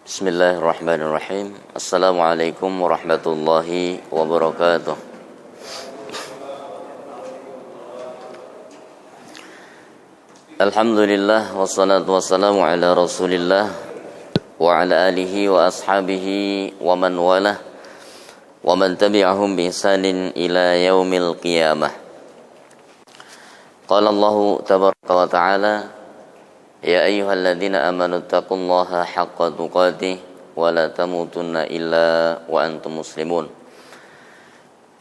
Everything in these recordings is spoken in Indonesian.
Bismillahirrahmanirrahim. Assalamualaikum warahmatullahi wabarakatuh. Alhamdulillah wassalatu wassalamu ala Rasulillah wa ala alihi wa ashabihi wa man walah wa man tabi'ahum bi ihsanin ila yaumil qiyamah. Qala Allahu tabaraka wa ta'ala: Ya ayyuhalladzina amanu taqullaha haqqa tuqatih wa la tamutunna illa wa antum muslimun.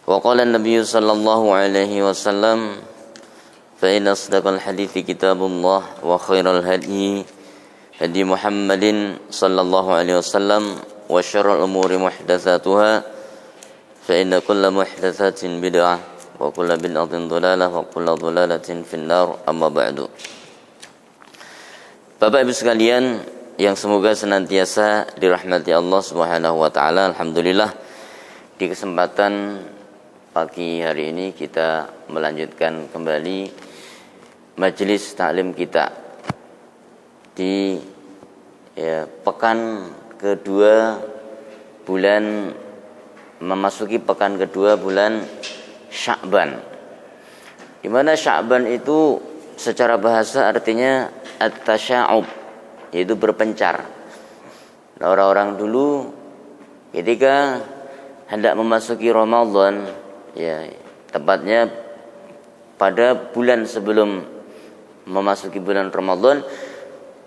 Wa qala an-nabiy sallallahu alaihi wasallam: Fa inna asdaqal hadithi kitabullah wa khairal hadi hadi Muhammadin sallallahu alaihi wasallam wa syarrul umuri muhdatsatuha fa inna kulla muhdatsatin bid'ah wa kulla bid'atin dhalalah wa kulla dhalalatin finnar, amma ba'du. Bapak Ibu sekalian yang semoga senantiasa dirahmati Allah Subhanahu wa taala, alhamdulillah di kesempatan pagi hari ini kita melanjutkan kembali majelis taklim kita di pekan kedua bulan, memasuki pekan kedua bulan Sya'ban, di mana Sya'ban itu secara bahasa artinya at-tasya'ub, yaitu berpencar. Nah, orang-orang dulu ketika hendak memasuki Ramadan, ya tepatnya pada bulan sebelum memasuki bulan Ramadan,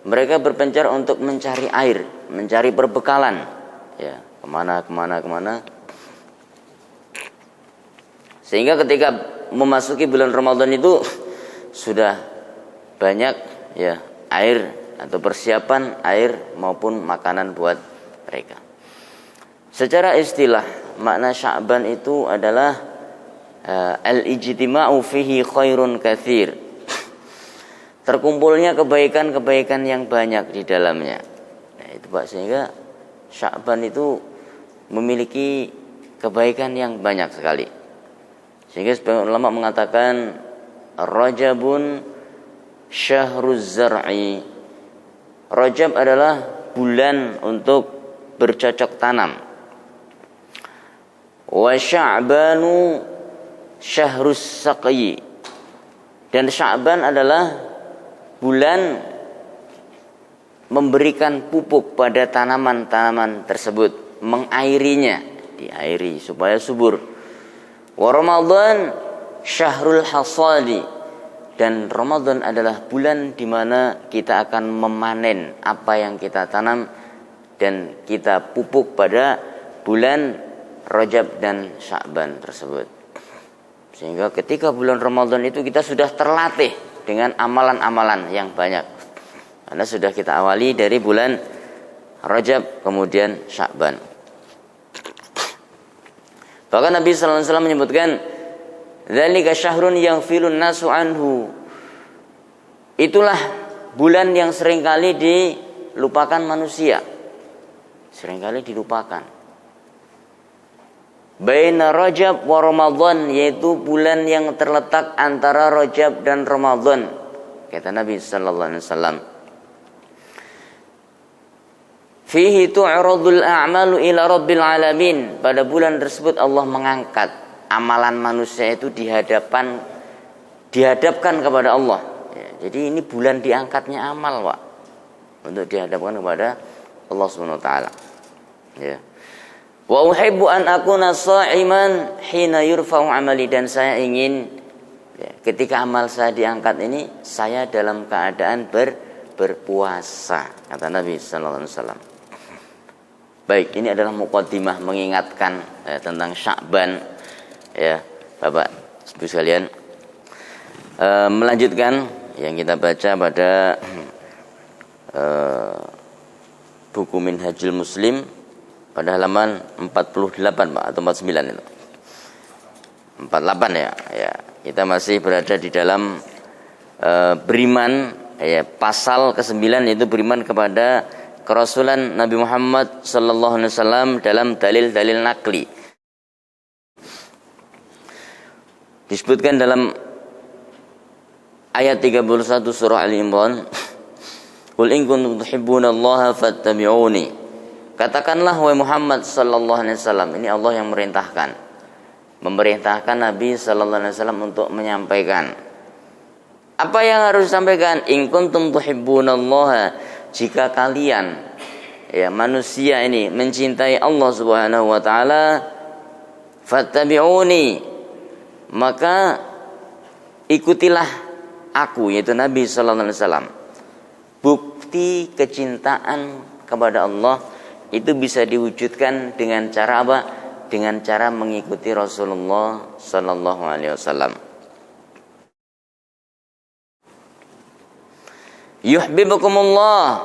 mereka berpencar untuk mencari air, mencari perbekalan, ya kemana. Sehingga ketika memasuki bulan Ramadan itu sudah banyak ya air atau persiapan air maupun makanan buat mereka. Secara istilah makna Sya'ban itu adalah al-ijtima'u fihi khairun katsir. Terkumpulnya kebaikan-kebaikan yang banyak di dalamnya. Nah, itu Pak, sehingga Sya'ban itu memiliki kebaikan yang banyak sekali. Sehingga sebagian ulama mengatakan Rajabun syahruz zar'i. Rajab adalah bulan untuk bercocok tanam. Wa Sya'banu syahrus saqyi. Dan Sya'ban adalah bulan memberikan pupuk pada tanaman-tanaman tersebut, mengairinya, diairi supaya subur. Wa Ramadan syahrul hasadi. Dan Ramadan adalah bulan di mana kita akan memanen apa yang kita tanam dan kita pupuk pada bulan Rajab dan Sya'ban tersebut. Sehingga ketika bulan Ramadan itu kita sudah terlatih dengan amalan-amalan yang banyak. Karena sudah kita awali dari bulan Rajab kemudian Sya'ban. Bahkan Nabi sallallahu alaihi wasallam menyebutkan dzalika syahrun yaghfilun nasu anhu. Itulah bulan yang seringkali dilupakan manusia. Seringkali dilupakan. Baina Rajab wa Ramadan, yaitu bulan yang terletak antara Rajab dan Ramadan. Kata Nabi sallallahu alaihi wasallam. Fihi tu'radul a'malu ila rabbil alamin. Pada bulan tersebut Allah mengangkat amalan manusia itu dihadapkan kepada Allah. Ya, jadi ini bulan diangkatnya amal, Pak, untuk dihadapkan kepada Allah Subhanahu wa taala. Ya. Wa uhibbu an akuna sha'iman hina yurfa'u amali, dan saya ingin ya, ketika amal saya diangkat ini saya dalam keadaan berpuasa, kata Nabi sallallahu alaihi wasallam. Baik, ini adalah muqaddimah mengingatkan tentang Sya'ban. Ya, Bapak Ibu sekalian, melanjutkan yang kita baca pada buku Minhajul Muslim pada halaman 48, Pak, atau 49 itu. 48 ya. Ya, kita masih berada di dalam beriman, ya, pasal ke-9, yaitu beriman kepada kerasulan Nabi Muhammad sallallahu alaihi wasallam dalam dalil-dalil nakli. Disebutkan dalam ayat 31 surah Ali Imran, Qul in kuntum tuhibbunallaha fattabi'uni Katakanlah wahai Muhammad sallallahu alaihi wasallam, ini Allah yang memerintahkan Nabi sallallahu alaihi wasallam untuk menyampaikan. Apa yang harus disampaikan? In kuntum tuhibbunallaha, jika kalian ya manusia ini mencintai Allah Subhanahu wa taala, fattabi'uni, maka ikutilah aku, yaitu Nabi sallallahu alaihi wasallam. Bukti kecintaan kepada Allah itu bisa diwujudkan dengan cara apa? Dengan cara mengikuti Rasulullah sallallahu alaihi wasallam. Yuhibbukumullah,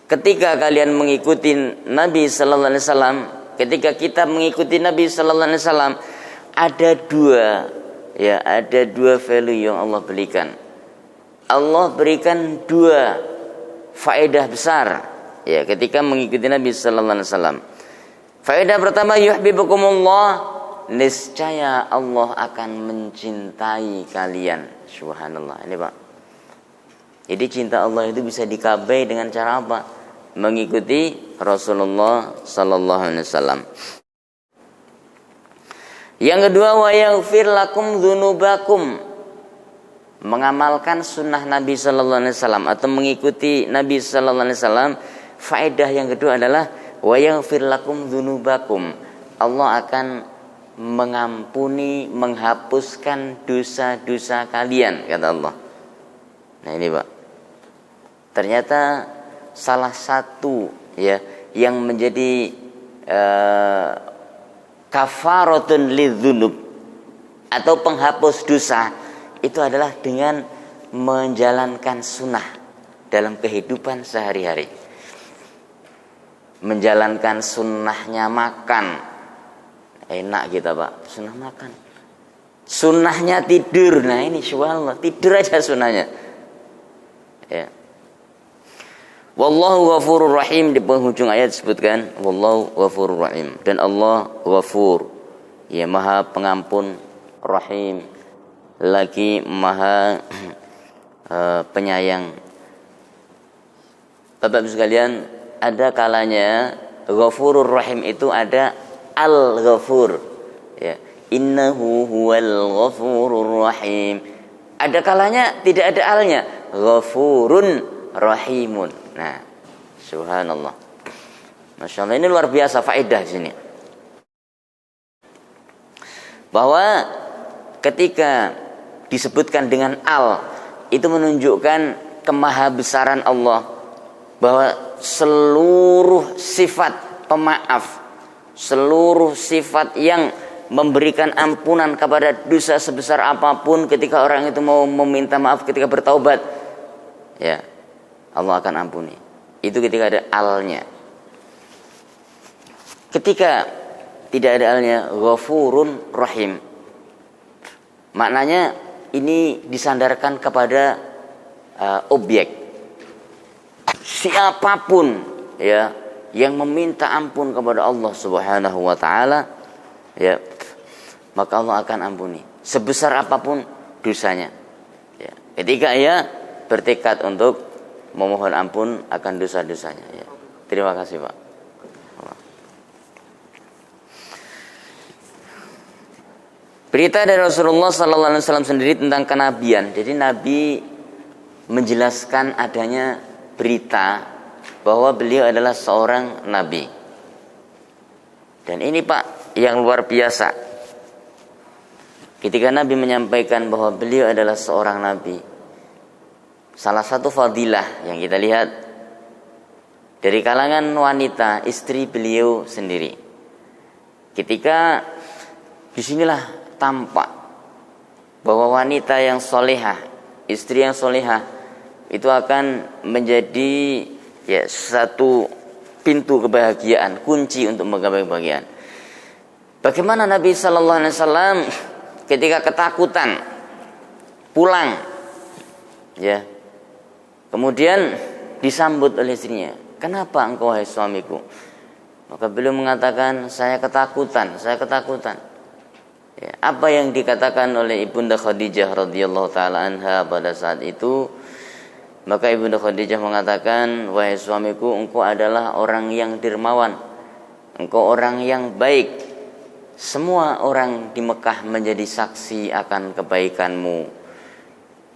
ketika kalian mengikuti Nabi sallallahu alaihi wasallam, ketika kita mengikuti Nabi sallallahu alaihi wasallam, ada dua value yang Allah berikan. Allah berikan dua faedah besar ya ketika mengikuti Nabi sallallahu alaihi wasallam. Faedah pertama, yuhibbukumullah, niscaya Allah akan mencintai kalian. Subhanallah. Ini Pak. Jadi cinta Allah itu bisa dikabai dengan cara apa? Mengikuti Rasulullah sallallahu alaihi wasallam. Yang kedua, wa yaghfir lakum dzunubakum, mengamalkan sunnah Nabi sallallahu alaihi wasallam atau mengikuti Nabi sallallahu alaihi wasallam. Faedah yang kedua adalah wa yaghfir lakum dzunubakum, Allah akan mengampuni, menghapuskan dosa-dosa kalian, kata Allah. Nah ini Pak, ternyata salah satu ya yang menjadi kafaratun lidzunub atau penghapus dosa itu adalah dengan menjalankan sunnah dalam kehidupan sehari-hari. Menjalankan sunnahnya makan, enak kita Pak, sunnah makan. Sunnahnya tidur, nah ini subhanallah, tidur aja sunnahnya ya. Wallahu ghafurur rahim, di penghujung ayat disebutkan wallahu ghafurur rahim, dan Allah ghafur ya, maha pengampun, rahim lagi maha penyayang. Bapak Ibu sekalian, ada kalanya ghafurur rahim itu ada al-ghafur ya, innahu huwal ghafurur rahim. Ada kalanya tidak ada alnya, ghafurun rahimun. Nah, subhanallah. Masya Allah, ini luar biasa faedah di sini. Bahwa ketika disebutkan dengan al, itu menunjukkan kemahabesaran Allah, bahwa seluruh sifat pemaaf, seluruh sifat yang memberikan ampunan kepada dosa sebesar apapun, ketika orang itu mau meminta maaf, ketika bertaubat ya, Allah akan ampuni. Itu ketika ada alnya. Ketika tidak ada alnya, ghafurun rahim, maknanya ini disandarkan kepada objek. Siapapun ya yang meminta ampun kepada Allah Subhanahu wa taala ya, maka Allah akan ampuni sebesar apapun dosanya ya, ketika ia bertekad untuk memohon ampun akan dosa-dosanya ya. Terima kasih Pak. Berita dari Rasulullah sallallahu alaihi wasallam sendiri tentang kenabian. Jadi Nabi menjelaskan adanya berita bahwa beliau adalah seorang nabi. Dan ini Pak yang luar biasa. Ketika Nabi menyampaikan bahwa beliau adalah seorang nabi, salah satu fadilah yang kita lihat dari kalangan wanita, istri beliau sendiri. Ketika disinilah tampak bahwa wanita yang solehah, istri yang solehah itu akan menjadi ya satu pintu kebahagiaan, kunci untuk menggapai kebahagiaan. Bagaimana Nabi sallallahu alaihi wasallam ketika ketakutan pulang ya, kemudian disambut oleh istrinya, "Kenapa engkau wahai suamiku?" Maka beliau mengatakan, saya ketakutan. Ya, apa yang dikatakan oleh Ibunda Khadijah radhiyallahu taala anha pada saat itu, Maka Ibunda Khadijah mengatakan, wahai suamiku, engkau adalah orang yang dermawan, engkau orang yang baik. Semua orang di Mekah menjadi saksi akan kebaikanmu.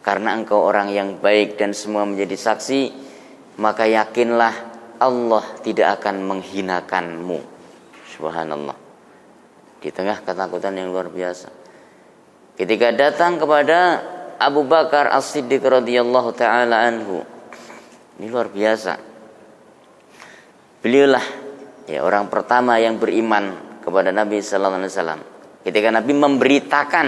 Karena engkau orang yang baik dan semua menjadi saksi, maka yakinlah Allah tidak akan menghinakanmu. Subhanallah. Di tengah ketakutan yang luar biasa, ketika datang kepada Abu Bakar As-Siddiq radhiyallahu taala anhu, ini luar biasa. Beliaulah orang pertama yang beriman kepada Nabi sallallahu alaihi wasallam. Ketika Nabi memberitakan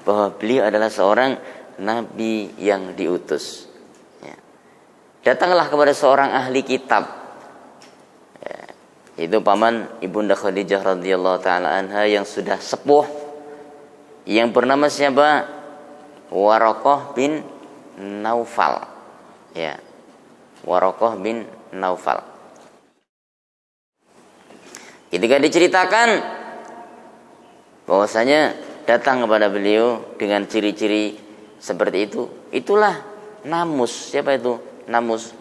bahwa beliau adalah seorang nabi yang diutus. Datanglah kepada seorang ahli kitab. Itu paman Ibunda Khadijah radhiyallahu taala anha yang sudah sepuh, yang bernama siapa? Waraqah bin Naufal. Waraqah bin Naufal. Ketika diceritakan bahwasanya datang kepada beliau dengan ciri-ciri seperti itu, itulah Namus. Siapa itu? Namus,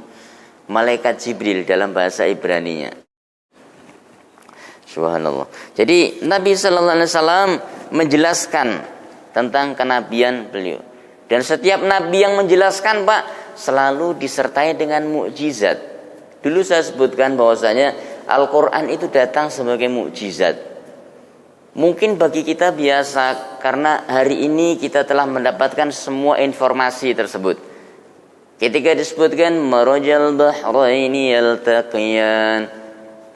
malaikat Jibril dalam bahasa Ibraninya. Subhanallah. Jadi Nabi sallallahu alaihi wasallam menjelaskan tentang kenabian beliau. Dan setiap nabi yang menjelaskan, Pak, selalu disertai dengan mukjizat. Dulu saya sebutkan bahwasanya Al-Qur'an itu datang sebagai mukjizat. Mungkin bagi kita biasa karena hari ini kita telah mendapatkan semua informasi tersebut. Ketika disebutkan marajal bahraini yaltaqiyan,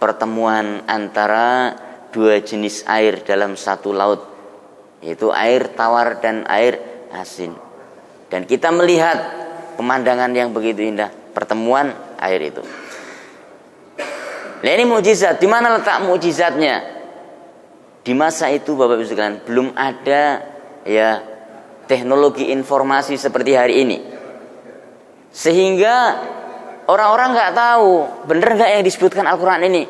pertemuan antara dua jenis air dalam satu laut, yaitu air tawar dan air asin. Dan kita melihat pemandangan yang begitu indah, pertemuan air itu. Nah, ini mukjizat. Di mana letak mukjizatnya? Di masa itu Bapak Ibu sekalian belum ada teknologi informasi seperti hari ini. Sehingga orang-orang nggak tahu benar nggak yang disebutkan Al-Quran ini.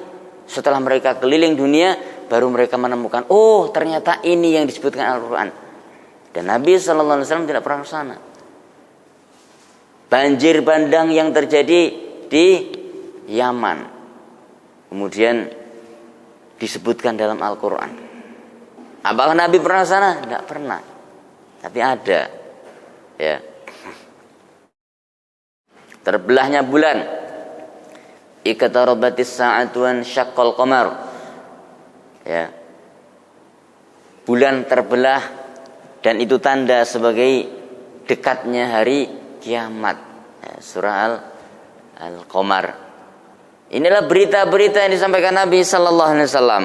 Setelah mereka keliling dunia, baru mereka menemukan, oh ternyata ini yang disebutkan Al-Quran. Dan Nabi SAW tidak pernah ke sana. Banjir bandang yang terjadi di Yaman kemudian disebutkan dalam Al-Quran. Apakah Nabi pernah ke sana? Tidak pernah. Tapi ada. Terbelahnya bulan, iqtarabatis sa'atu wan syaqqal qamar. Bulan terbelah dan itu tanda sebagai dekatnya hari kiamat. Surah Al-Qamar. Inilah berita-berita yang disampaikan Nabi sallallahu alaihi wasallam.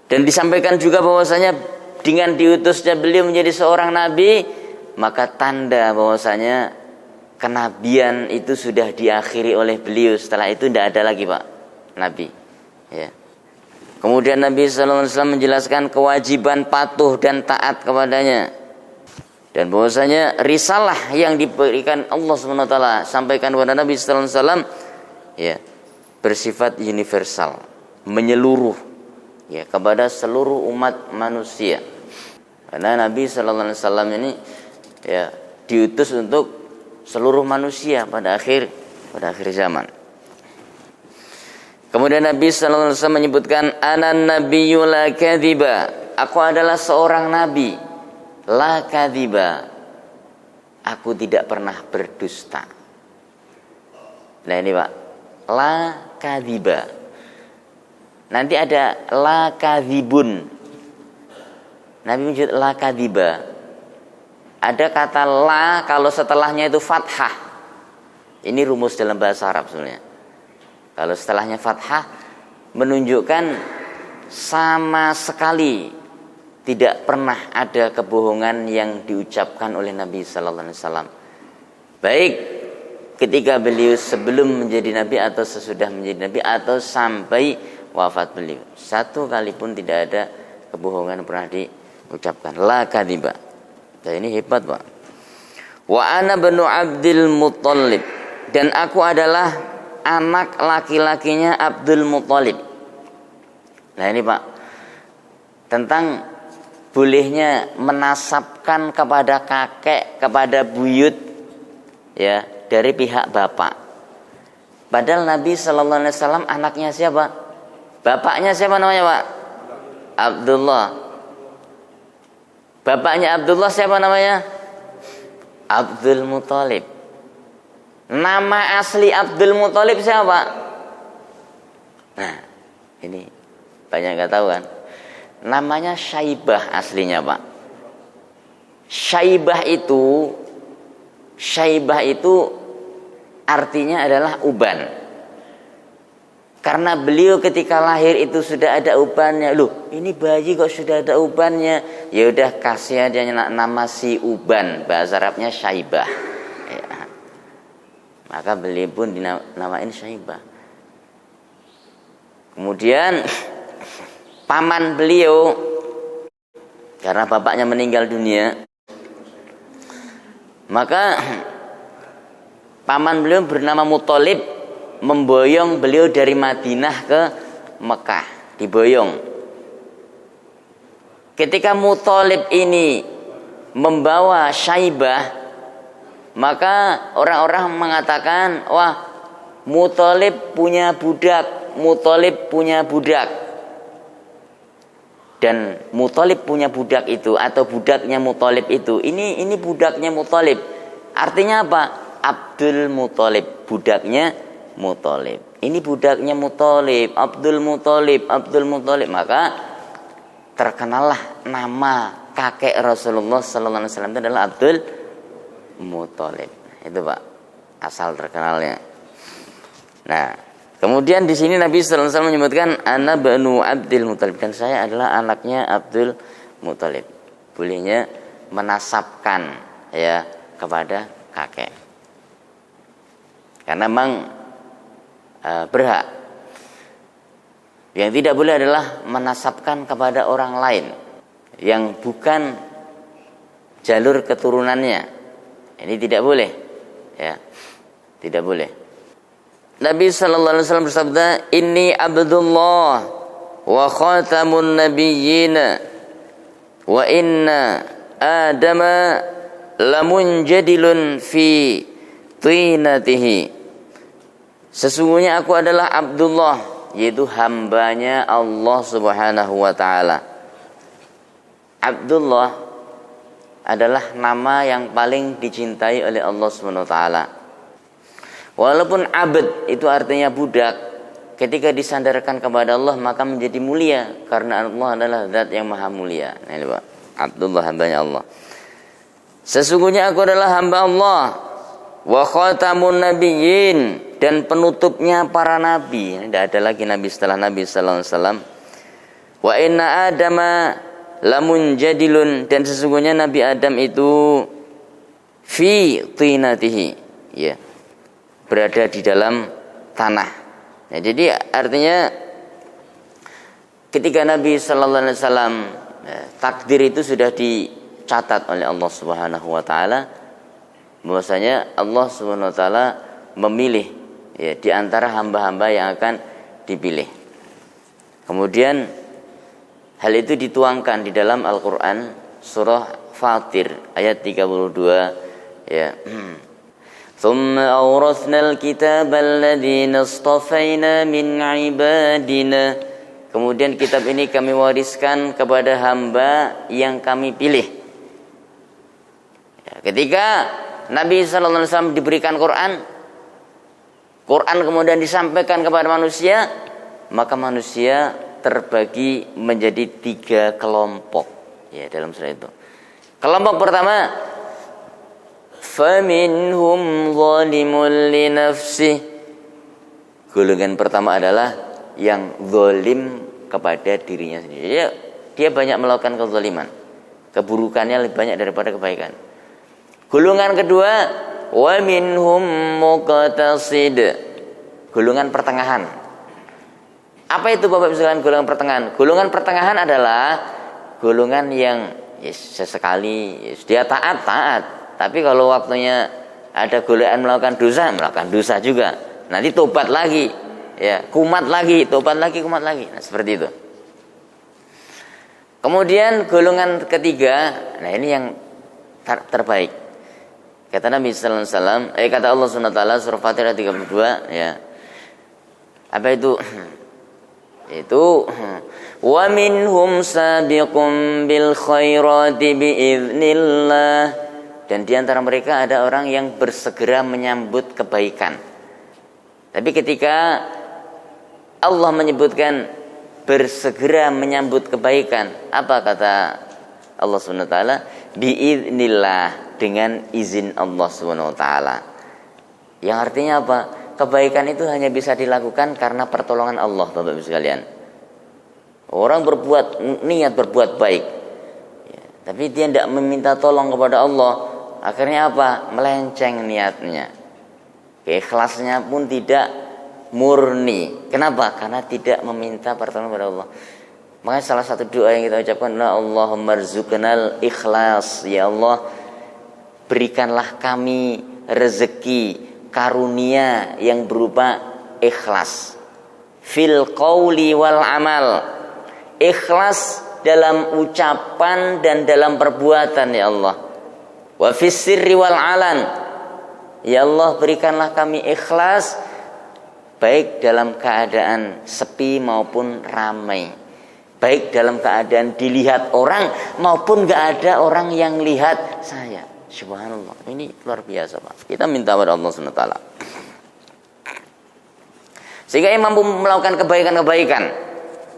Dan disampaikan juga bahwasanya dengan diutusnya beliau menjadi seorang nabi, maka tanda bahwasanya kenabian itu sudah diakhiri oleh beliau. Setelah itu tidak ada lagi Pak Nabi. Kemudian Nabi sallallahu alaihi wasallam menjelaskan kewajiban patuh dan taat kepadanya. Dan bahwasanya risalah yang diberikan Allah Subhanahu wa taala sampaikan kepada Nabi sallallahu alaihi wasallam bersifat universal, menyeluruh kepada seluruh umat manusia. Karena Nabi sallallahu alaihi wasallam ini diutus untuk seluruh manusia pada akhir zaman. Kemudian Nabi sallallahu alaihi wasallam menyebutkan anan nabiyyu la kadziba. Aku adalah seorang nabi la kadziba. Aku tidak pernah berdusta. Nah ini Pak, la kadziba. Nanti ada la kadzibun. Nabi menyebut la kadziba. Ada kata la kalau setelahnya itu fathah. Ini rumus dalam bahasa Arab sebenarnya. Kalau setelahnya fathah menunjukkan sama sekali tidak pernah ada kebohongan yang diucapkan oleh Nabi sallallahu alaihi wasallam. Baik ketika beliau sebelum menjadi nabi atau sesudah menjadi nabi atau sampai wafat beliau. Satu kali pun tidak ada kebohongan pernah diucapkan. La kadziba. Dan ini hebat Pak. Wa ana banu Abdul Muttalib. Dan aku adalah anak laki-lakinya Abdul Muttalib. Nah ini Pak, tentang bolehnya menasabkan kepada kakek, kepada buyut, ya dari pihak bapak. Padahal Nabi Sallallahu Alaihi Wasallam anaknya siapa? Bapaknya siapa namanya, Pak? Abdullah. Bapaknya Abdullah siapa namanya? Abdul Muthalib. Nama asli Abdul Muthalib siapa? Nah, ini banyak nggak tahu kan? Namanya Syaibah aslinya, Pak. Syaibah itu artinya adalah uban. Karena beliau ketika lahir itu sudah ada ubannya. Loh, ini bayi kok sudah ada ubannya? Ya udah kasih aja nama si uban. Bahasa Arabnya Syaibah. Ya. Maka beliau pun dinamain Syaibah. Kemudian paman beliau, karena bapaknya meninggal dunia, maka paman beliau bernama Muthalib memboyong beliau dari Madinah ke Mekah, diboyong. Ketika Muthalib ini membawa Syaibah, maka orang-orang mengatakan, wah, Muthalib punya budak, Muthalib punya budak. Dan Muthalib punya budak itu, atau budaknya Muthalib itu, ini budaknya Muthalib. Artinya apa? Abdul Muthalib, budaknya Muthalib. Ini budaknya Muthalib, Abdul Muthalib, Abdul Muthalib. Maka terkenallah nama kakek Rasulullah Sallallahu Alaihi Wasallam itu adalah Abdul Muthalib. Itu, Pak, asal terkenalnya. Nah, kemudian di sini Nabi Sallallahu Alaihi Wasallam menyebutkan ana banu Abdul Muthalib, dan saya adalah anaknya Abdul Muthalib. Bolehnya menasabkan ya kepada kakek. Karena memang berhak. Yang tidak boleh adalah menasabkan kepada orang lain yang bukan jalur keturunannya. Ini tidak boleh. Ya. Tidak boleh. Nabi Sallallahu Alaihi Wasallam bersabda, "Inni Abdullah wa khatamun nabiyyin wa inna Adama lamunjadilun fi tinatihi." Sesungguhnya aku adalah Abdullah, yaitu hambanya Allah Subhanahu wa ta'ala. Abdullah adalah nama yang paling dicintai oleh Allah Subhanahu wa ta'ala. Walaupun abd itu artinya budak, ketika disandarkan kepada Allah maka menjadi mulia, karena Allah adalah zat yang maha mulia. Nah, ini, Pak, Abdullah, hambanya Allah. Sesungguhnya aku adalah hamba Allah, wa khatamun nabiyyin, dan penutupnya para nabi. Tidak ada lagi nabi setelah Nabi Sallallahu Alaihi Wasallam. Wa inna Adama lamunjadilun, dan sesungguhnya Nabi Adam itu fi tinatihi, ya, berada di dalam tanah. Nah, jadi artinya ketika Nabi Sallallahu Alaihi Wasallam, takdir itu sudah dicatat oleh Allah Subhanahu Wa Taala, bahwasanya Allah Subhanahu Wa Taala memilih, ya, di antara hamba-hamba yang akan dipilih. Kemudian hal itu dituangkan di dalam Al-Quran surah Fatir ayat 32, ya. ثم أورثنا الكتاب الذين اصطفينا من عبادنا. Kemudian kitab ini kami wariskan kepada hamba yang kami pilih. Ya, ketika Nabi Sallallahu Alaihi Wasallam diberikan Quran kemudian disampaikan kepada manusia, maka manusia terbagi menjadi 3 kelompok, ya, dalam surah itu. Kelompok pertama, faminhum zalimun li nafsih. Golongan pertama adalah yang zalim kepada dirinya sendiri. Dia banyak melakukan kezaliman, keburukannya lebih banyak daripada kebaikan. Golongan kedua, wa minhum muqtasid, golongan pertengahan. Apa itu, Bapak Ibu sekalian, golongan pertengahan? Golongan pertengahan adalah golongan yang sesekali dia taat, tapi kalau waktunya ada godaan melakukan dosa juga. Nanti tobat lagi, ya, kumat lagi, tobat lagi, kumat lagi. Nah, seperti itu. Kemudian golongan ketiga, nah ini yang terbaik. Kata Nabi sallallahu alaihi wasallam, kata Allah Subhanahu wa taala surah Fatihah 32 ya. Apa itu? Itu wa minhum sabiqum bil khairati biiznillah, dan di antara mereka ada orang yang bersegera menyambut kebaikan. Tapi ketika Allah menyebutkan bersegera menyambut kebaikan, apa kata Allah Subhanahu wa taala? Biiznillah, dengan izin Allah Subhanahu wa taala. Yang artinya apa? Kebaikan itu hanya bisa dilakukan karena pertolongan Allah, Bapak Ibu sekalian. Orang niat berbuat baik, ya, tapi dia tidak meminta tolong kepada Allah, akhirnya apa? Melenceng niatnya. Keikhlasannya pun tidak murni. Kenapa? Karena tidak meminta pertolongan kepada Allah. Makanya salah satu doa yang kita ucapkan adalah Allahumma rzuqnal ikhlas. Ya Allah, berikanlah kami rezeki karunia yang berupa ikhlas fil qauli wal amal, ikhlas dalam ucapan dan dalam perbuatan ya Allah, wa fis sirri wal alan, ya Allah berikanlah kami ikhlas baik dalam keadaan sepi maupun ramai, baik dalam keadaan dilihat orang maupun gak ada orang yang lihat saya. Subhanallah, ini luar biasa Pak. Kita minta kepada Allah SWT sehingga ia mampu melakukan kebaikan-kebaikan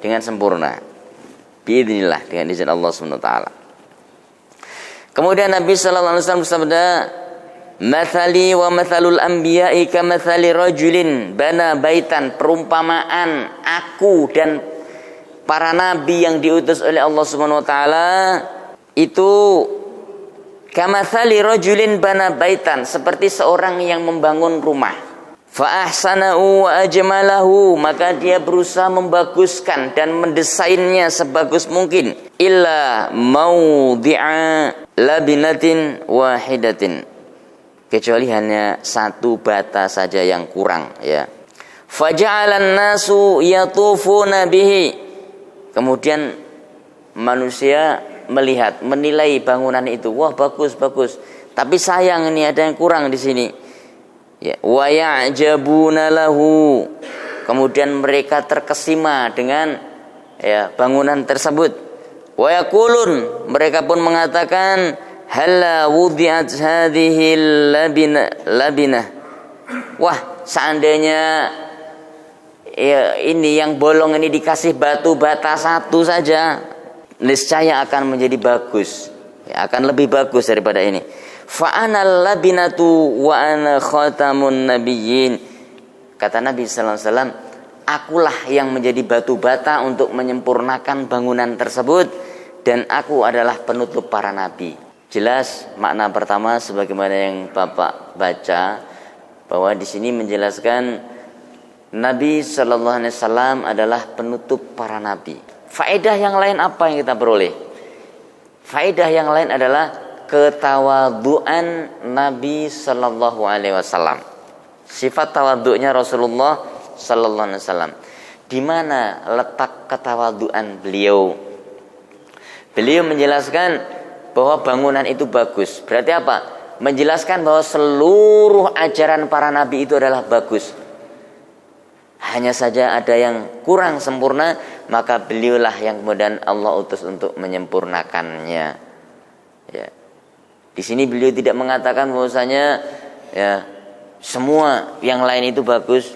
dengan sempurna. Biidznillah, dengan izin Allah SWT. Kemudian Nabi sallallahu alaihi wasallam bersabda, "Mathali wa mathalul anbiya'i kamathali rajulin bana baitan." Perumpamaan aku dan para nabi yang diutus oleh Allah Subhanahu wa taala itu kamathali rajulin bana baitan, seperti seorang yang membangun rumah. Fa ahsanahu wa ajmalahu, maka dia berusaha membaguskan dan mendesainnya sebagus mungkin. Illa maudhi'a labinatin wahidatin, kecuali hanya satu bata saja yang kurang ya. Faja'alan nasu yatufuna bihi, kemudian manusia melihat, menilai bangunan itu, wah bagus, tapi sayang ini ada yang kurang di sini. Ya, wa ya'jabuna lahu, kemudian mereka terkesima dengan ya bangunan tersebut. Wa yaqulun, mereka pun mengatakan, halla wudi'at hadhihi labinah. Wah, seandainya ya ini yang bolong ini dikasih batu bata satu saja, niscaya akan menjadi bagus, ya, akan lebih bagus daripada ini. Fa'anal labinatu wa ana khatamun nabiyyin, kata Nabi sallallahu alaihi wasallam, akulah yang menjadi batu bata untuk menyempurnakan bangunan tersebut, dan aku adalah penutup para nabi. Jelas makna pertama sebagaimana yang Bapak baca, bahwa di sini menjelaskan Nabi sallallahu alaihi wasallam adalah penutup para nabi. Faedah yang lain apa yang kita peroleh? Faedah yang lain adalah ketawaduan Nabi sallallahu alaihi wasallam. Sifat tawadhu'nya Rasulullah sallallahu alaihi wasallam. Di mana letak ketawaduan beliau? Beliau menjelaskan bahwa bangunan itu bagus. Berarti apa? Menjelaskan bahwa seluruh ajaran para nabi itu adalah bagus. Hanya saja ada yang kurang sempurna, maka beliaulah yang kemudian Allah utus untuk menyempurnakannya. Ya. Di sini beliau tidak mengatakan bahwasanya ya semua yang lain itu bagus,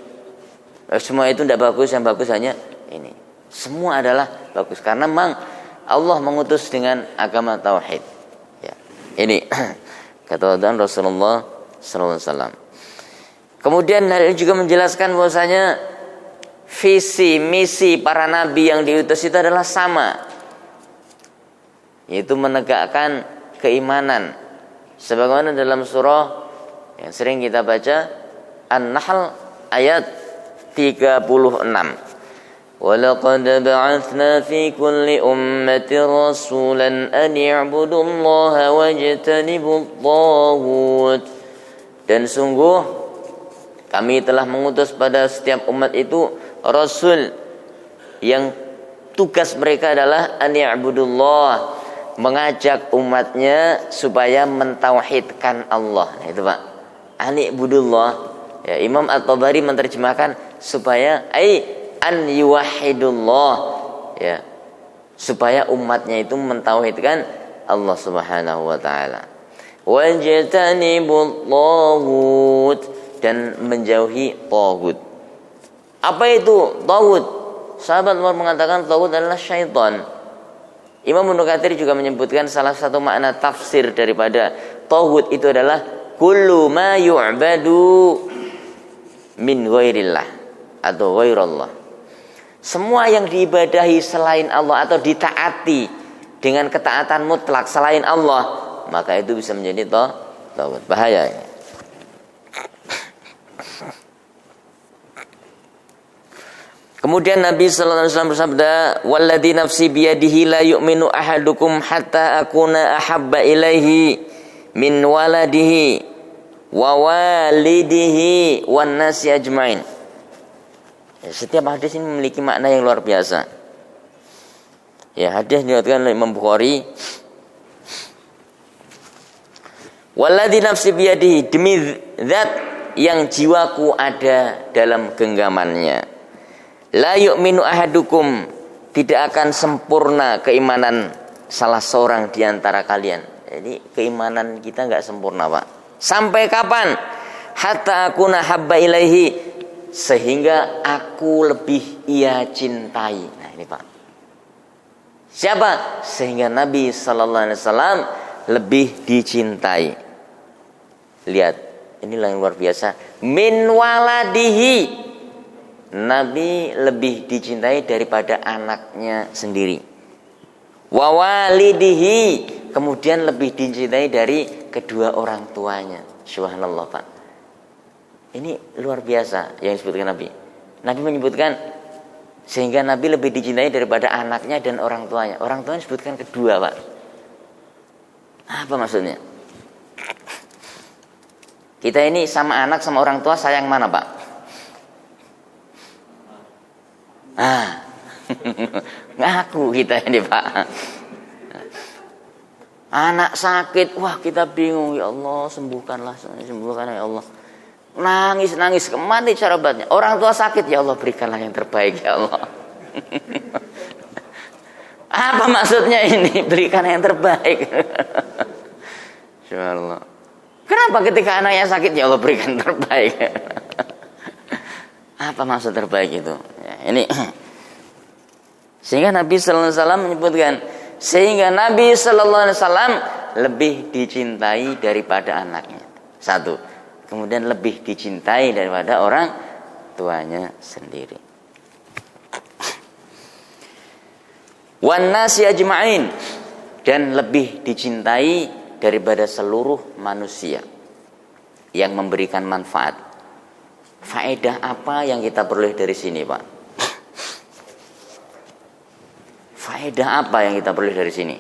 semua itu tidak bagus, yang bagus hanya ini. Semua adalah bagus karena memang Allah mengutus dengan agama tauhid. Ya. Ini kata Rasulullah sallallahu alaihi wasallam. Kemudian hal ini juga menjelaskan bahwasanya visi misi para nabi yang diutus itu adalah sama, yaitu menegakkan keimanan, sebagaimana dalam surah yang sering kita baca An-Nahl ayat 36. وَلَقَدْ بَعَثْنَا فِي كُلِّ أُمَّةٍ رَسُولًا أَنِ اعْبُدُوا اللَّهَ وَاجْتَنِبُوا الطَّاغُوتَ. Dan sungguh kami telah mengutus pada setiap umat itu Rasul yang tugas mereka adalah an ya'budullah, mengajak umatnya supaya mentauhidkan Allah. Nah, itu Pak. Anibudullah. Ya, Imam At-Tabari menerjemahkan supaya an yuwahhidullah. Ya. Supaya umatnya itu mentauhidkan Allah Subhanahu wa taala. Wajtanibut taghut, dan menjauhi taghut. Apa itu taghut? Sahabat Umar mengatakan taghut adalah syaitan. Imam Ibnu Katsir juga menyebutkan salah satu makna tafsir daripada taghut itu adalah kullu ma yu'badu min ghairillah atau ghairallah. Semua yang diibadahi selain Allah atau ditaati dengan ketaatan mutlak selain Allah, maka itu bisa menjadi taghut. Bahaya ini. Kemudian Nabi sallallahu alaihi wasallam bersabda, "Walladzi nafsi biyadihi la yu'minu ahadukum hatta akuna ahabba ilaihi min waladihi wa walidihi wan nasi ajmain." Ya, setiap hadis ini memiliki makna yang luar biasa. Ya, hadis diriwayatkan oleh Imam Bukhari. Walladzi nafsi biyadihi, demi zat yang jiwaku ada dalam genggamannya. La yu'minu ahadukum, tidak akan sempurna keimanan salah seorang di antara kalian. Jadi keimanan kita enggak sempurna, Pak. Sampai kapan? Hatta akuna habba ilaihi, sehingga aku lebih ia cintai. Nah, ini Pak. Siapa? Sehingga Nabi sallallahu alaihi wasallam lebih dicintai. Lihat, inilah yang luar biasa. Min waladihi, Nabi lebih dicintai daripada anaknya sendiri. Wa walidihi, kemudian lebih dicintai dari kedua orang tuanya. Subhanallah, Pak. Ini luar biasa yang disebutkan Nabi. Nabi menyebutkan sehingga Nabi lebih dicintai daripada anaknya dan orang tuanya. Orang tuanya disebutkan kedua, Pak. Apa maksudnya? Kita ini sama anak sama orang tua sayang mana, Pak? Ngaku kita ini, Pak. Anak sakit, wah kita bingung, ya Allah sembuhkanlah ya Allah. Nangis kemana cara obatnya? Orang tua sakit, ya Allah berikanlah yang terbaik ya Allah. Apa maksudnya ini? Berikan yang terbaik. Subhanallah. Kenapa ketika anaknya sakit, ya Allah berikan terbaik? Apa maksud terbaik itu? Ya, ini sehingga Nabi sallallahu alaihi wasallam menyebutkan, sehingga Nabi sallallahu alaihi wasallam lebih dicintai daripada anaknya. Satu. Kemudian lebih dicintai daripada orang tuanya sendiri. Wan nasi ajma'in, dan lebih dicintai daripada seluruh manusia yang memberikan manfaat. Faedah apa yang kita peroleh dari sini, Pak? Faedah apa yang kita peroleh dari sini?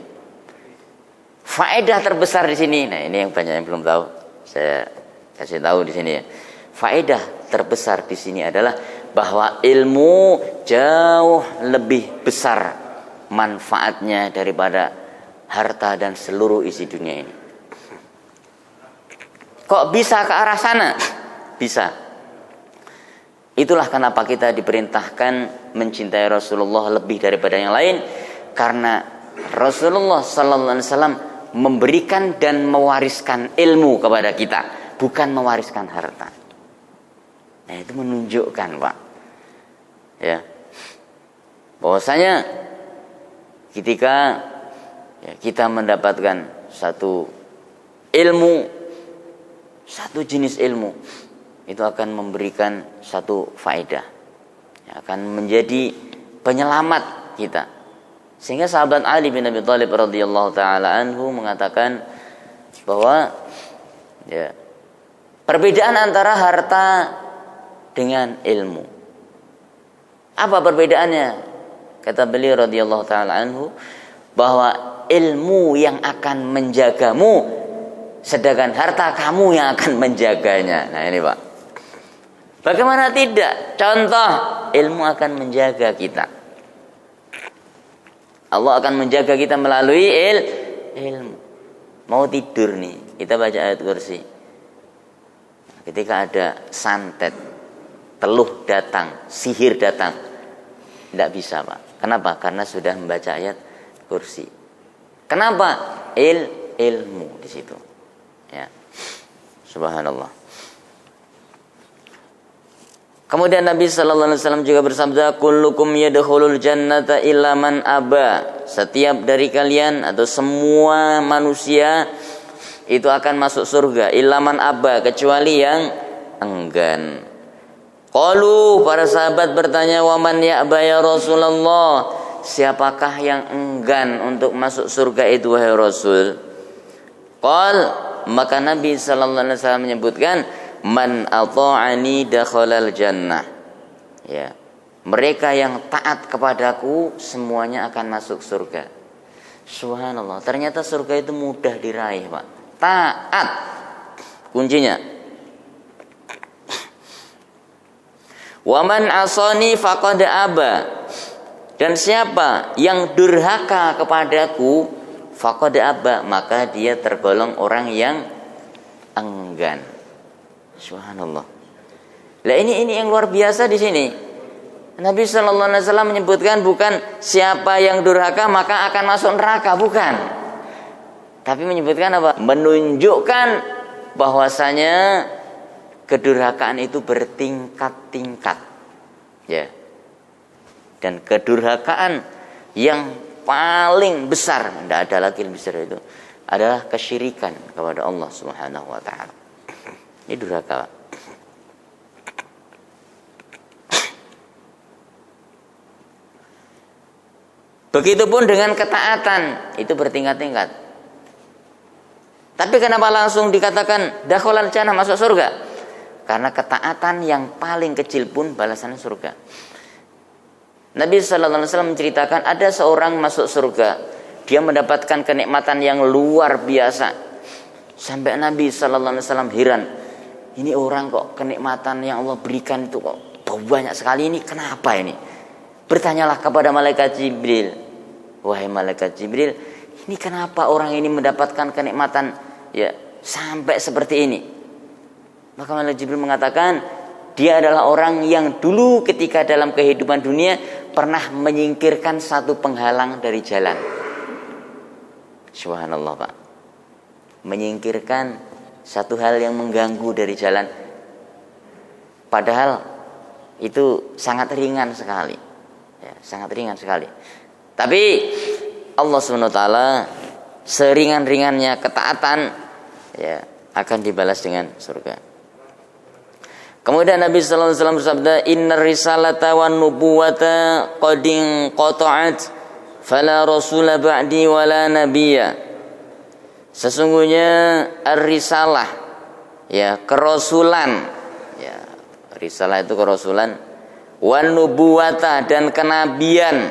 Faedah terbesar di sini. Nah, ini yang banyak yang belum tahu. Saya kasih tahu di sini ya. Faedah terbesar di sini adalah bahwa ilmu jauh lebih besar manfaatnya daripada harta dan seluruh isi dunia ini. Kok bisa ke arah sana? Bisa. Itulah kenapa kita diperintahkan mencintai Rasulullah lebih daripada yang lain, karena Rasulullah sallallahu alaihi wasallam memberikan dan mewariskan ilmu kepada kita, bukan mewariskan harta. Nah, itu menunjukkan, Pak, ya, bahwasanya ketika kita mendapatkan satu ilmu, satu jenis ilmu, itu akan memberikan satu faedah, akan menjadi penyelamat kita. Sehingga sahabat Ali bin Abi Thalib radhiyallahu taala anhu mengatakan bahwa ya, perbedaan antara harta dengan ilmu. Apa perbedaannya? Kata beliau radhiyallahu taala anhu bahwa ilmu yang akan menjagamu, sedangkan harta kamu yang akan menjaganya. Nah, ini, Pak. Bagaimana tidak? Contoh, ilmu akan menjaga kita. Allah akan menjaga kita melalui ilmu. Mau tidur nih, kita baca ayat kursi. Ketika ada santet, teluh datang, sihir datang, tidak bisa Pak. Kenapa? Karena sudah membaca ayat kursi. Kenapa? Ilmu di situ. Ya. Subhanallah. Kemudian Nabi sallallahu alaihi wasallam juga bersabda, kullukum yadkhulul jannata illa man aba. Setiap dari kalian atau semua manusia itu akan masuk surga illa man aba, kecuali yang enggan. Qalu, para sahabat bertanya, wa man ya'ba ya Rasulullah? Siapakah yang enggan untuk masuk surga itu wahai Rasul? Qal, maka Nabi sallallahu alaihi wasallam menyebutkan, man ata'ani dakhalal jannah. Ya. Mereka yang taat kepadaku semuanya akan masuk surga. Subhanallah, ternyata surga itu mudah diraih, Pak. Taat kuncinya. Wa man asani faqad aba. Dan siapa yang durhaka kepadaku faqad aba, maka dia tergolong orang yang enggan. Subhanallah. Lah ini yang luar biasa di sini. Nabi sallallahu alaihi wasallam menyebutkan bukan siapa yang durhaka maka akan masuk neraka, bukan. Tapi menyebutkan apa? Menunjukkan bahwasanya kedurhakaan itu bertingkat-tingkat. Ya. Dan kedurhakaan yang paling besar, tidak ada lagi lebih besar itu, adalah kesyirikan kepada Allah Subhanahu wa taala. Ini durhaka. Begitupun dengan ketaatan, itu bertingkat-tingkat. Tapi kenapa langsung dikatakan dakhalal jannah, masuk surga? Karena ketaatan yang paling kecil pun balasannya surga. Nabi sallallahu alaihi wasallam menceritakan ada seorang masuk surga, dia mendapatkan kenikmatan yang luar biasa. Sampai Nabi sallallahu alaihi wasallam heran. Ini orang kok kenikmatan yang Allah berikan itu kok banyak sekali, ini kenapa ini? Bertanyalah kepada malaikat Jibril. Wahai malaikat Jibril, ini kenapa orang ini mendapatkan kenikmatan ya sampai seperti ini? Maka malaikat Jibril mengatakan, dia adalah orang yang dulu ketika dalam kehidupan dunia pernah menyingkirkan satu penghalang dari jalan. Subhanallah, Pak. Menyingkirkan satu hal yang mengganggu dari jalan. Padahal itu sangat ringan sekali. Ya, sangat ringan sekali. Tapi Allah SWT seringan-ringannya ketaatan ya akan dibalas dengan surga. Kemudian Nabi sallallahu alaihi wasallam bersabda, innar risalata wan nubuwata qadin qata'at fala rasula ba'di wala nabiyya. Sesungguhnya ar-risalah ya kerasulan, ya risalah itu kerasulan, wan nubuwata dan kenabian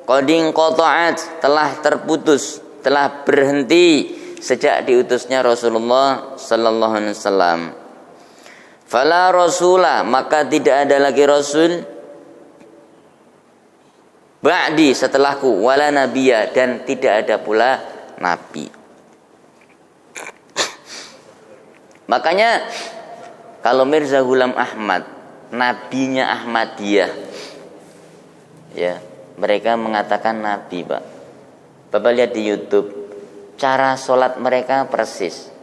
qadin qata'at telah terputus, telah berhenti sejak diutusnya Rasulullah sallallahu alaihi wasallam. Fala rasulah, maka tidak ada lagi rasul ba'di setelahku, wala nabiyya, dan tidak ada pula nabi. Makanya kalau Mirza Ghulam Ahmad, nabinya Ahmadiyah, ya mereka mengatakan nabi, Pak. Bapak lihat di YouTube, cara sholat mereka persis,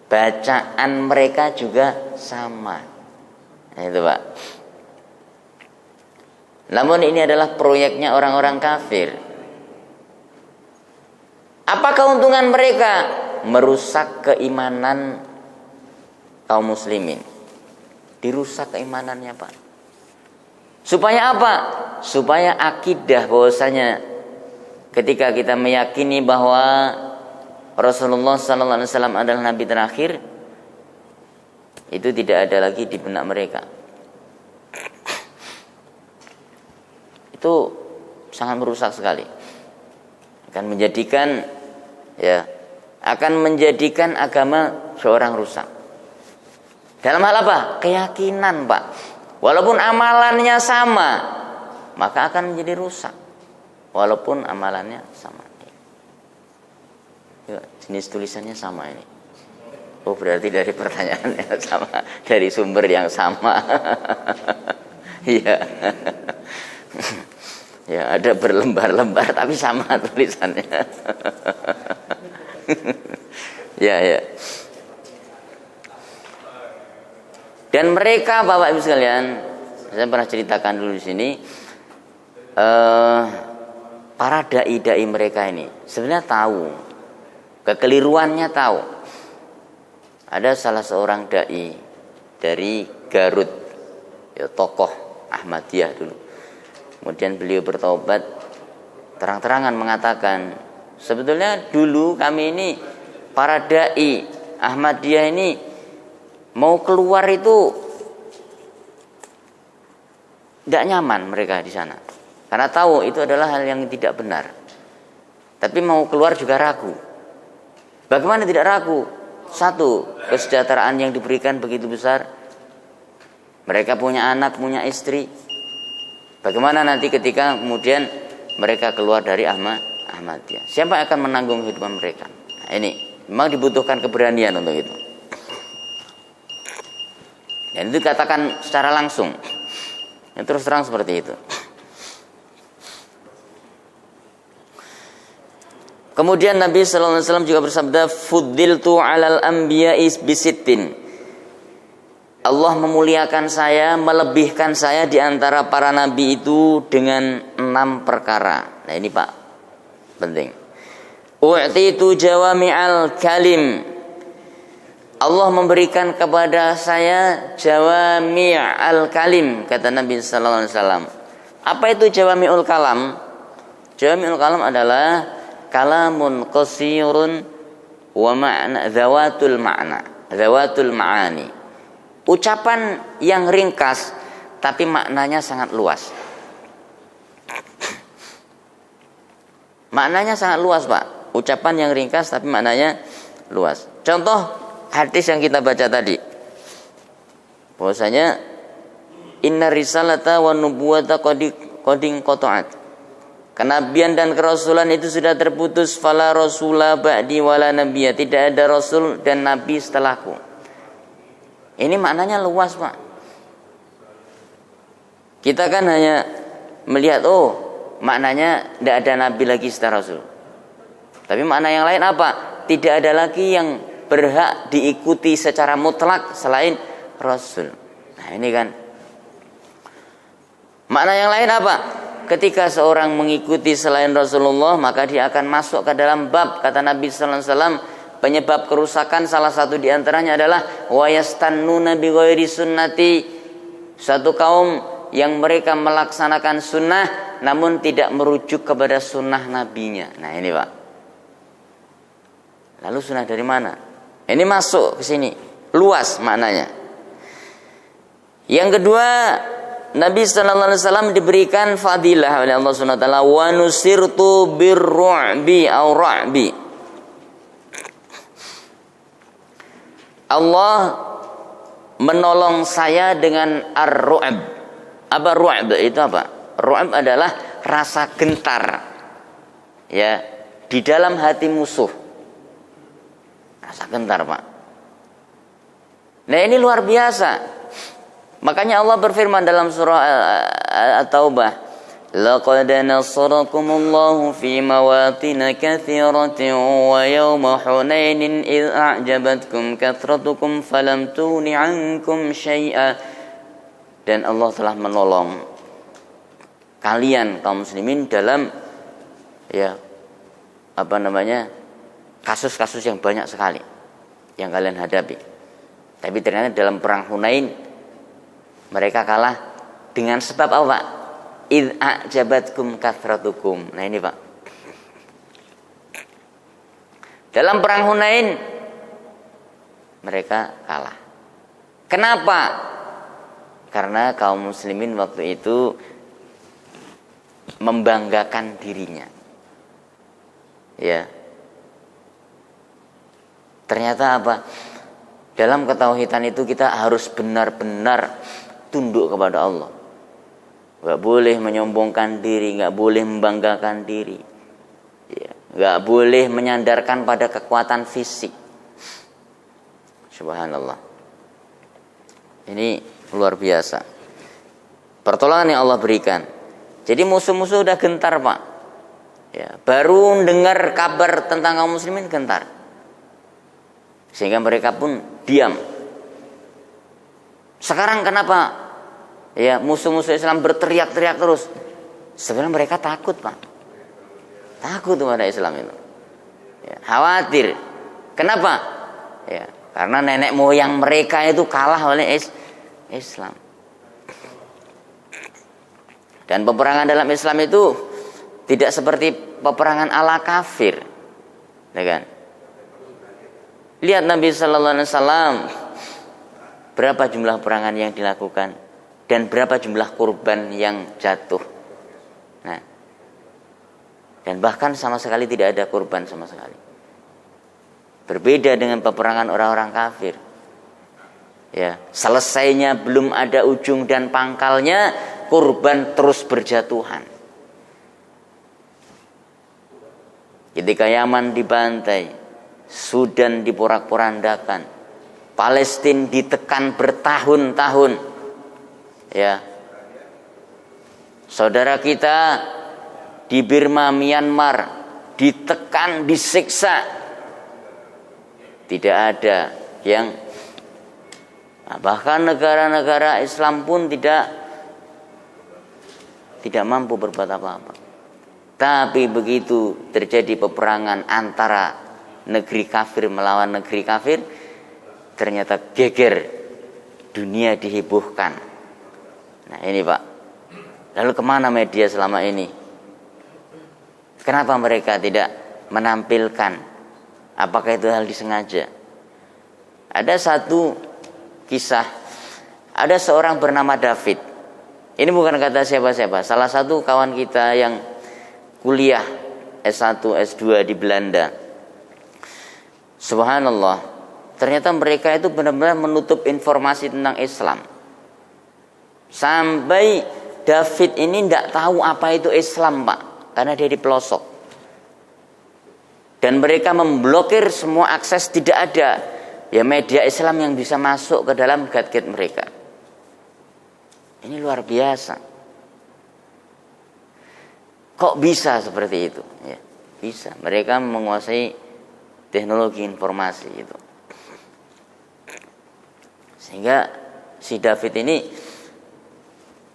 bacaan mereka juga sama. Nah, itu, Pak. Namun ini adalah proyeknya orang-orang kafir. Apa keuntungan mereka? Merusak keimanan kaum muslimin. Dirusak keimanannya, Pak. Supaya apa? Supaya akidah bahwasanya ketika kita meyakini bahwa Rasulullah sallallahu alaihi wasallam adalah nabi terakhir, itu tidak ada lagi di benak mereka. Itu sangat merusak sekali. Akan menjadikan agama seorang rusak. Dalam hal apa? Keyakinan, Pak. Walaupun amalannya sama, maka akan menjadi rusak. Walaupun amalannya sama. Ya, jenis tulisannya sama ini. Oh, berarti dari pertanyaan yang sama, dari sumber yang sama. Iya. Ya, ada berlembar-lembar tapi sama tulisannya. Ya, ya. Dan mereka, Bapak Ibu sekalian, saya pernah ceritakan dulu di sini, para dai-dai mereka ini sebenarnya tahu, kekeliruannya tahu. Ada salah seorang dai dari Garut, ya, tokoh Ahmadiyah dulu. Kemudian beliau bertaubat, terang-terangan mengatakan, sebetulnya dulu kami ini para dai Ahmadiyah ini mau keluar itu tidak nyaman mereka di sana, karena tahu itu adalah hal yang tidak benar. Tapi mau keluar juga ragu. Bagaimana tidak ragu? Satu, kesejahteraan yang diberikan begitu besar. Mereka punya anak, punya istri. Bagaimana nanti ketika kemudian mereka keluar dari Ahmadiyah? Siapa yang akan menanggung kehidupan mereka? Nah, ini memang dibutuhkan keberanian untuk itu. Dan itu dikatakan secara langsung. Yang terus terang seperti itu. Kemudian Nabi sallallahu alaihi wasallam juga bersabda, "Fuddiltu 'alal anbiya'i bisittin." Allah memuliakan saya, melebihkan saya di antara para nabi itu dengan 6 perkara. Nah, ini Pak, penting. U'titu jawami'al kalim. Allah memberikan kepada saya jawami'al kalim, kata Nabi sallallahu alaihi wasallam. Apa itu jawami'ul kalam? Jawami'ul kalam adalah kalamun qasirun wa ma'na zawatul ma'na, zawatul ma'ani. Ucapan yang ringkas tapi maknanya sangat luas. Maknanya sangat luas, Pak. Ucapan yang ringkas tapi maknanya luas. Contoh hadis yang kita baca tadi. Bahwasanya inna risalata wa nubuwata qadin qata'at. Kenabian dan kerasulan itu sudah terputus, fala rasula ba'di wala nabiyya. Tidak ada rasul dan nabi setelahku. Ini maknanya luas, Pak. Kita kan hanya melihat, oh, maknanya tidak ada nabi lagi setelah rasul. Tapi makna yang lain apa? Tidak ada lagi yang berhak diikuti secara mutlak selain rasul. Nah, ini kan. Makna yang lain apa? Ketika seorang mengikuti selain Rasulullah, maka dia akan masuk ke dalam bab, kata Nabi sallallahu alaihi wasallam, penyebab kerusakan salah satu di antaranya adalah wa yastannuna bi ghairi sunnati. Satu kaum yang mereka melaksanakan sunnah namun tidak merujuk kepada sunnah nabinya. Nah, ini, Pak. Lalu sunnah dari mana? Ini masuk ke sini, luas maknanya. Yang kedua, Nabi sallallahu alaihi wasallam diberikan fadilah oleh Allah Subhanahu wa taala, wa nusirtu birru'bi au ra'bi. Allah menolong saya dengan ar-ru'b. Apa ru'b itu apa? Ru'b adalah rasa gentar, ya, di dalam hati musuh. Rasa gentar, Pak. Nah, ini luar biasa. Makanya Allah berfirman dalam surah At-Taubah, laqad nasarakumullahu fi mawatin katsiratin wa yawma hunainin idh a'jabatkum kathratukum falam tughni 'ankum syai'a. Dan Allah telah menolong kalian kaum muslimin dalam, ya, kasus-kasus yang banyak sekali yang kalian hadapi. Tapi ternyata dalam perang Hunain mereka kalah dengan sebab apa? Idh a'jabatkum kathratukum. Nah, ini, Pak. Dalam perang Hunain mereka kalah. Kenapa? Karena kaum muslimin waktu itu membanggakan dirinya. Ya. Ternyata apa? Dalam ketauhidan itu kita harus benar-benar tunduk kepada Allah. Gak boleh menyombongkan diri, gak boleh membanggakan diri, ya, nggak boleh menyandarkan pada kekuatan fisik. Subhanallah. Ini luar biasa pertolongan yang Allah berikan. Jadi musuh-musuh udah gentar, Pak. Ya, baru dengar kabar tentang kaum muslimin gentar. Sehingga mereka pun diam. Sekarang kenapa ya musuh-musuh Islam berteriak-teriak terus? Sebenarnya mereka takut, Pak. Takut kepada Islam itu. Ya, khawatir. Kenapa? Ya, karena nenek moyang mereka itu kalah oleh Islam. Dan peperangan dalam Islam itu tidak seperti peperangan ala kafir, ya kan? Lihat Nabi Sallallahu Alaihi Wasallam, berapa jumlah peperangan yang dilakukan dan berapa jumlah korban yang jatuh. Nah, dan bahkan sama sekali tidak ada korban sama sekali. Berbeda dengan peperangan orang-orang kafir. Ya, selesainya belum ada ujung dan pangkalnya, korban terus berjatuhan. Ketika Yaman dibantai, Sudan diporak-porandakan, Palestina ditekan bertahun-tahun. Ya. Saudara kita di Burma, Myanmar ditekan, disiksa. Tidak ada yang bahkan negara-negara Islam pun tidak mampu berbuat apa-apa. Tapi begitu terjadi peperangan antara negeri kafir melawan negeri kafir, ternyata geger, dunia dihebohkan. Nah ini Pak, lalu kemana media selama ini? Kenapa mereka tidak menampilkan? Apakah itu hal disengaja? Ada satu kisah, ada seorang bernama David. Ini bukan kata siapa-siapa, salah satu kawan kita yang kuliah S1, S2 di Belanda. Subhanallah, ternyata mereka itu benar-benar menutup informasi tentang Islam. Sampai David ini tidak tahu apa itu Islam, Pak, karena dia di pelosok. Dan mereka memblokir semua akses, tidak ada ya media Islam yang bisa masuk ke dalam gadget mereka. Ini luar biasa. Kok bisa seperti itu? Ya, bisa. Mereka menguasai teknologi informasi itu. Sehingga si David ini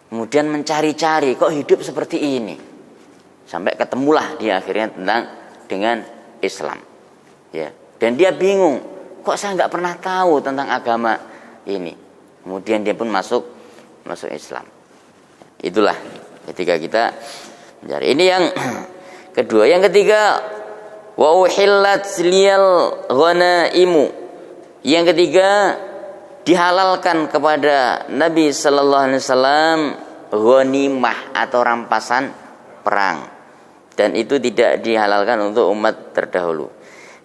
kemudian mencari-cari, kok hidup seperti ini? Sampai ketemulah dia akhirnya dengan Islam. Ya. Dan dia bingung, kok saya nggak pernah tahu tentang agama ini. Kemudian dia pun masuk Islam. Itulah ketika kita mencari. Ini yang kedua. Yang ketiga, wa uhillat liyal ghanaimu. Yang ketiga, dihalalkan kepada Nabi sallallahu alaihi wasallam ghanimah atau rampasan perang, dan itu tidak dihalalkan untuk umat terdahulu.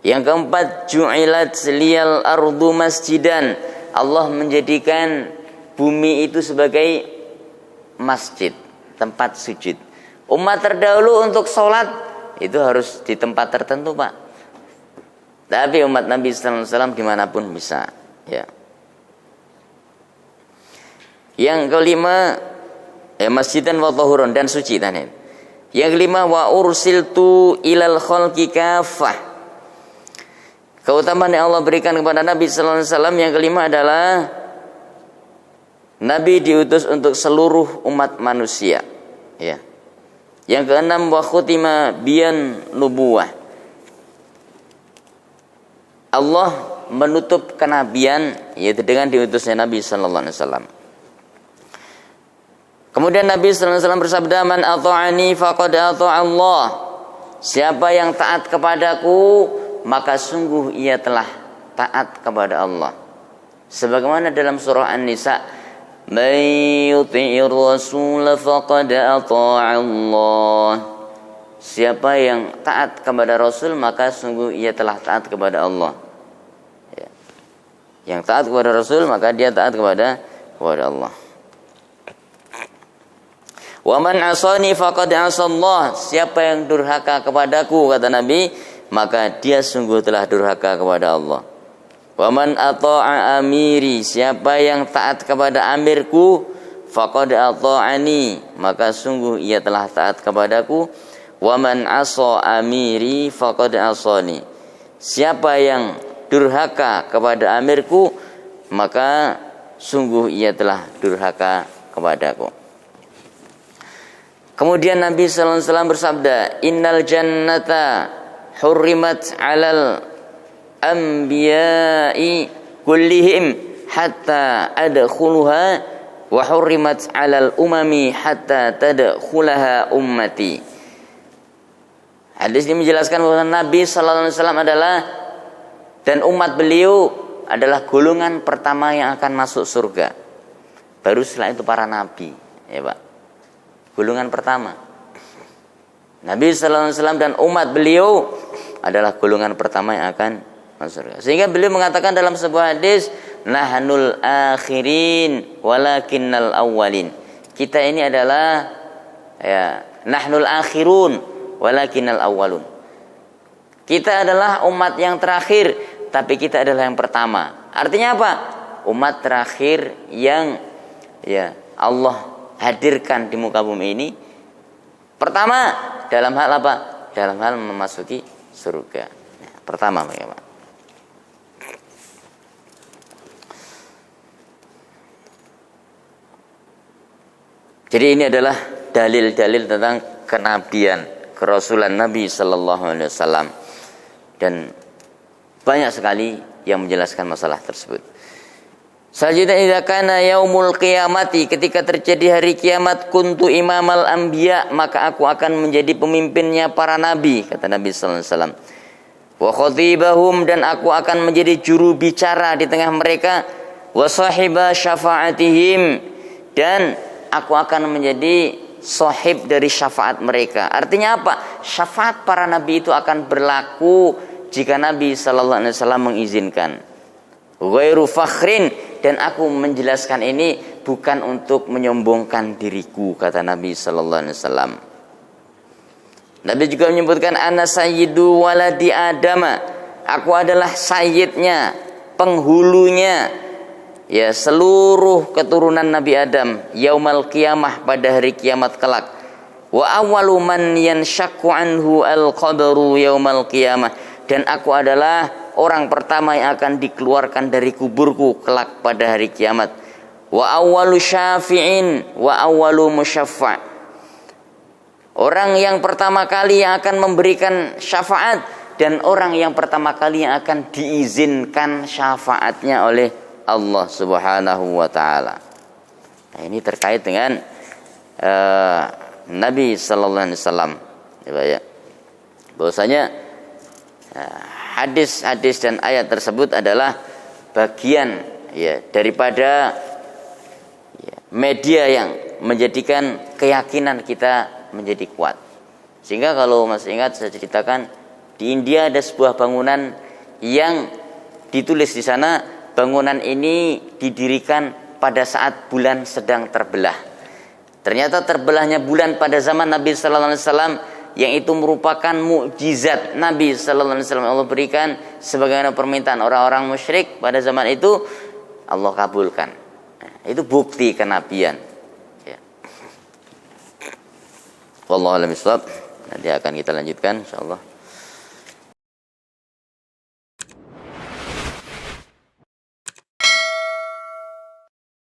Yang keempat, ju'ilat liyal ardu masjidan. Allah menjadikan bumi itu sebagai masjid, tempat sujud. Umat terdahulu untuk sholat itu harus di tempat tertentu, Pak. Tapi umat Nabi sallallahu alaihi wasallam dimanapun bisa, ya. Yang kelima, masjidan wa tahuron, dan suci tadi. Yang kelima, wa ursiltu ilal khalqi kafah. Keutamaan yang Allah berikan kepada Nabi sallallahu alaihi wasallam yang kelima adalah Nabi diutus untuk seluruh umat manusia. Ya. Yang keenam, wa khutima biyan nubuwah. Allah menutup kenabian yaitu dengan diutusnya Nabi sallallahu alaihi wasallam. Kemudian Nabi sallallahu alaihi wasallam bersabda, "Man ata'ani faqad ata'a Allah." Siapa yang taat kepadaku, maka sungguh ia telah taat kepada Allah. Sebagaimana dalam surah An-Nisa, "May yuti'ir rasul faqad ata'a Allah." Siapa yang taat kepada Rasul, maka sungguh ia telah taat kepada Allah. Ya. Yang taat kepada Rasul, maka dia taat kepada Allah. Wa man asani faqad asallah. Siapa yang durhaka kepadaku, kata Nabi, maka dia sungguh telah durhaka kepada Allah. Wa man ata'a amiri. Siapa yang taat kepada amirku, faqad ata'ani, maka sungguh ia telah taat kepadaku. Wa man asa amiri faqad asani. Siapa yang durhaka kepada amirku, maka sungguh ia telah durhaka kepadaku. Kemudian Nabi sallallahu alaihi wasallam bersabda, "Innal jannata hurrimat 'alal anbiya'i kullihim hatta adkhuluha wa hurrimat 'alal umami hatta tadkhulaha ummati." Hadis ini menjelaskan bahwa Nabi sallallahu alaihi wasallam adalah dan umat beliau adalah golongan pertama yang akan masuk surga. Baru setelah itu para nabi, ya Pak. Golongan pertama. Nabi sallallahu alaihi wasallam dan umat beliau adalah golongan pertama yang akan masuk surga. Sehingga beliau mengatakan dalam sebuah hadis, "Nahnul akhirin walakinnal awwalin." Kita ini adalah nahnul akhirun walakinnal awwalun. Kita adalah umat yang terakhir, tapi kita adalah yang pertama. Artinya apa? Umat terakhir yang Allah hadirkan di muka bumi ini pertama dalam hal apa? Dalam hal memasuki surga. Pertama bagaimana? Jadi ini adalah dalil-dalil tentang kenabian, kerasulan Nabi sallallahu alaihi wasallam, dan banyak sekali yang menjelaskan masalah tersebut. Selanjutnya, idza kana yaumul qiyamati, ketika terjadi hari kiamat, kuntu imamal anbiya, maka aku akan menjadi pemimpinnya para nabi, kata Nabi sallallahu alaihi wasallam. Wa khatibahum, dan aku akan menjadi juru bicara di tengah mereka. Wa sahiba syafa'atihim, dan aku akan menjadi sahib dari syafaat mereka. Artinya apa? Syafaat para nabi itu akan berlaku jika Nabi sallallahu alaihi wasallam mengizinkan. Ghairu fakhrin, dan aku menjelaskan ini bukan untuk menyombongkan diriku, kata Nabi sallallahu alaihi wasallam. Nabi juga menyebutkan, ana sayyidu waladi adama, aku adalah sayyidnya, penghulunya seluruh keturunan Nabi Adam, yaumal qiyamah, pada hari kiamat kelak. Wa awwalu man yanshaqqu anhu al-qabru yaumal qiyamah, dan aku adalah orang pertama yang akan dikeluarkan dari kuburku kelak pada hari kiamat. Wa awwalu syafi'in wa awwalu musyaffa', orang yang pertama kali yang akan memberikan syafaat, dan orang yang pertama kali yang akan diizinkan syafaatnya oleh Allah Subhanahu wa taala. Nah, ini terkait dengan Nabi sallallahu alaihi wasallam, ya. Bahwasanya hadis-hadis dan ayat tersebut adalah bagian daripada media yang menjadikan keyakinan kita menjadi kuat. Sehingga kalau masih ingat, saya ceritakan di India ada sebuah bangunan yang ditulis di sana, bangunan ini didirikan pada saat bulan sedang terbelah. Ternyata terbelahnya bulan pada zaman Nabi sallallahu alaihi wasallam, yang itu merupakan mukjizat Nabi sallallahu alaihi wasallam, Allah berikan sebagaimana permintaan orang-orang musyrik pada zaman itu, Allah kabulkan. Itu bukti kenabian. Wallahu a'lam bishawab. Nanti akan kita lanjutkan insyaallah.